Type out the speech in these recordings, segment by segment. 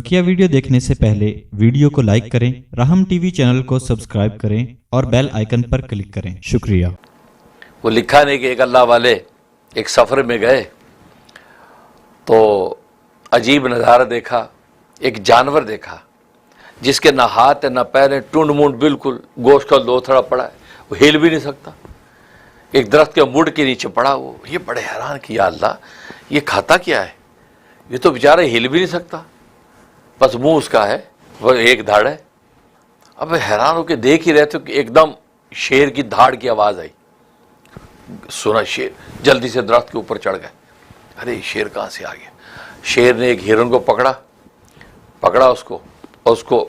बकिया video देखने से पहले वीडियो को लाइक करें, राहम टीवी चैनल को सब्सक्राइब करें और बेल आइकन पर क्लिक करें। शुक्रिया। वो लिखा नहीं कि एक अल्लाह वाले एक सफ़र में गए तो अजीब नज़ारा देखा, एक जानवर देखा जिसके ना हाथ है ना पैर है, टूंड मूंड बिल्कुल गोश्त का लोथड़ा पड़ा है, वो हिल भी नहीं सकता। एक दरख्त के मुड़ के नीचे पड़ा वो। ये बड़े हैरान कि या अल्लाह ये खाता क्या है, ये तो बेचारा हिल भी नहीं सकता, बस मुंह उसका है, वो एक धाड़ है। अब हैरान होकर देख ही रहे थे कि एकदम शेर की धाड़ की आवाज़ आई। सुना शेर, जल्दी से दरख्त के ऊपर चढ़ गए। अरे शेर कहाँ से आ गया। शेर ने एक हिरन को पकड़ा उसको और उसको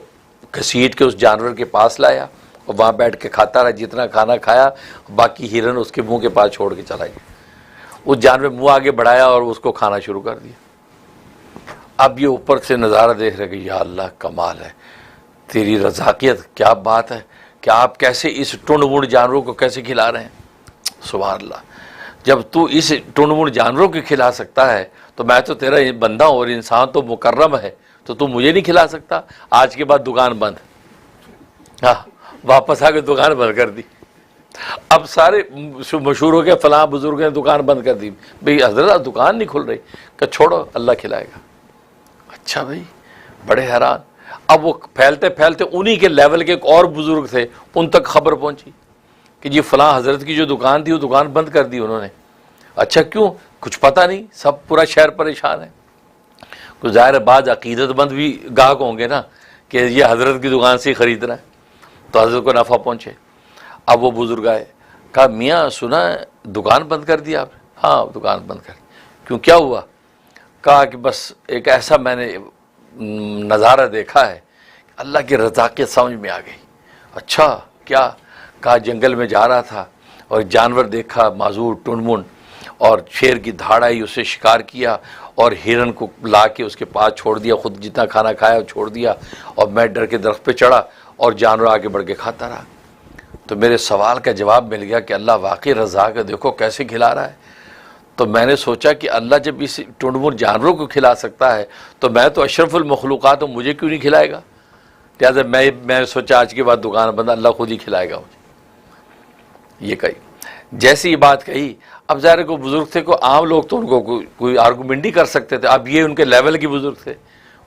घसीट के उस जानवर के पास लाया और वहाँ बैठ के खाता रहा। जितना खाना खाया बाकी हिरन उसके मुंह के पास छोड़ के चला गया। उस जानवर मुंह आगे बढ़ाया और उसको खाना शुरू कर दिया। अब ये ऊपर से नज़ारा देख रहे कि या अल्लाह कमाल है तेरी रज़ाकियत, क्या बात है कि आप कैसे इस टुंड मुंड जानवरों को कैसे खिला रहे हैं। सुभान अल्लाह, जब तू इस टुंड मुंड जानवरों को खिला सकता है तो मैं तो तेरा बंदा हूँ और इंसान तो मुकर्रम है, तो तू मुझे नहीं खिला सकता। आज के बाद दुकान बंद। हाँ, वापस आके दुकान बंद कर दी। अब सारे मशहूर हो गए, फलां बुजुर्ग ने दुकान बंद कर दी। भाई हजरत दुकान नहीं खुल रही, कि छोड़ो अल्लाह खिलाएगा। अच्छा भाई, बड़े हैरान। अब वो फैलते फैलते उन्हीं के लेवल के एक और बुजुर्ग थे, उन तक खबर पहुंची कि जी फलां हजरत की जो दुकान थी वो दुकान बंद कर दी उन्होंने। अच्छा क्यों, कुछ पता नहीं, सब पूरा शहर परेशान है। तो ज़ाहिर बाज अकीदतमंद भी गाहक होंगे ना कि ये हजरत की दुकान से ही खरीद रहा है, तो हजरत को नफ़ा पहुंचे। अब वो बुजुर्ग आए, कहा मियाँ सुना है दुकान बंद कर दिया आपने। हाँ दुकान बंद कर। क्यों, क्या हुआ। कहा कि बस एक ऐसा मैंने नज़ारा देखा है, अल्लाह की रज़ाकियत समझ में आ गई। अच्छा क्या। कहा जंगल में जा रहा था और जानवर देखा माजूर टुनमुन, और शेर की धाड़ आई, उसे शिकार किया और हिरन को ला के उसके पास छोड़ दिया, खुद जितना खाना खाया छोड़ दिया, और मैं डर के दरख्त पे चढ़ा और जानवर आगे बढ़ के खाता रहा। तो मेरे सवाल का जवाब मिल गया कि अल्लाह वाकई रज़ाक है, देखो कैसे खिला रहा है। तो मैंने सोचा कि अल्लाह जब इस टुंडमुंड जानवरों को खिला सकता है तो मैं तो अशरफुल मखलूक़ात हूँ, मुझे क्यों नहीं खिलाएगा। लिहाजा मैं सोचा आज के बाद दुकान बंद, अल्लाह खुद ही खिलाएगा मुझे। ये कही, जैसी ये बात कही, अब ज़ाहिर को बुज़ुर्ग थे, को आम लोग तो उनको कोई आर्गूमेंट नहीं कर सकते थे। अब ये उनके लेवल के बुज़ुर्ग थे,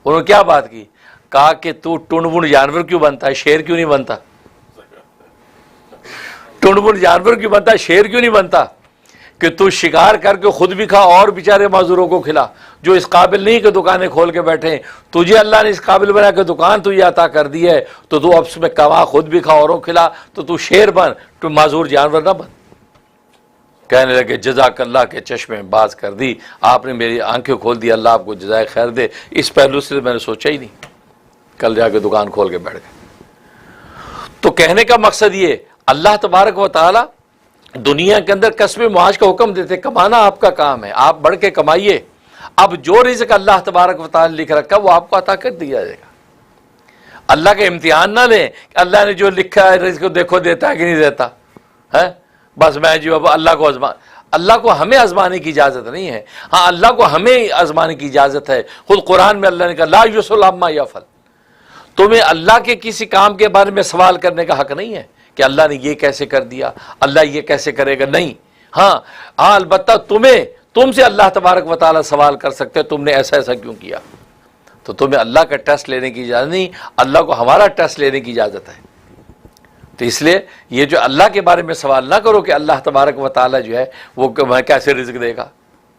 उन्होंने क्या बात की। कहा कि तू टुंडमुंड जानवर क्यों बनता है, शेर क्यों नहीं बनता। टुंडमुंड जानवर क्यों बनता है, शेर क्यों नहीं बनता। कि तू शिकार करके खुद भी खा और बेचारे माजूरों को खिला, जो इस काबिल नहीं कि दुकानें खोल के बैठे। तुझे अल्लाह ने इस काबिल बना के दुकान तुझे अता कर दी है, तो तू अब उसमें कमा, खुद भी खा औरों खिला, तो तू शेर बन, तू माजूर जानवर ना बन। कहने लगे जज़ाकल्लाह के चश्मे बाज कर दी, आपने मेरी आंखें खोल दी, अल्लाह आपको जज़ाए खैर दे। इस पहलू से मैंने सोचा ही नहीं, कल जाके दुकान खोल के बैठ गए। तो कहने का मकसद ये, अल्लाह तबारक व तआला दुनिया के अंदर कस्बे मुआश का हुक्म देते, कमाना आपका काम है, आप बढ़ के कमाइए। अब जो रिज़्क अल्लाह तबारक व तआला लिख रखा वो आपको अता कर दिया जाएगा। अल्लाह का इम्तिहान ना लें, अल्लाह ने जो लिखा है रिज़्क देखो देता है कि नहीं देता है, बस मैं जो अब अल्लाह को हमें आजमाने की इजाज़त नहीं है। हाँ, अल्लाह को हमें आजमाने की इजाज़त है। खुद कुरान में अल्लाह ने कहा ला युसअल अम्मा यफ़अल, तुम्हें अल्लाह के किसी काम के बारे में सवाल करने का हक नहीं है कि अल्लाह ने ये कैसे कर दिया, अल्लाह ये कैसे करेगा, नहीं। हाँ अलबत्ता तुमसे अल्लाह तबारक व तआला सवाल कर सकते हैं, तुमने ऐसा ऐसा क्यों किया। तो तुम्हें अल्लाह का टेस्ट लेने की इजाज़त नहीं, अल्लाह को हमारा टेस्ट लेने की इजाज़त है। तो इसलिए ये जो अल्लाह के बारे में सवाल ना करो कि अल्लाह तबारक व तआला जो है वो कैसे रिज़्क देगा।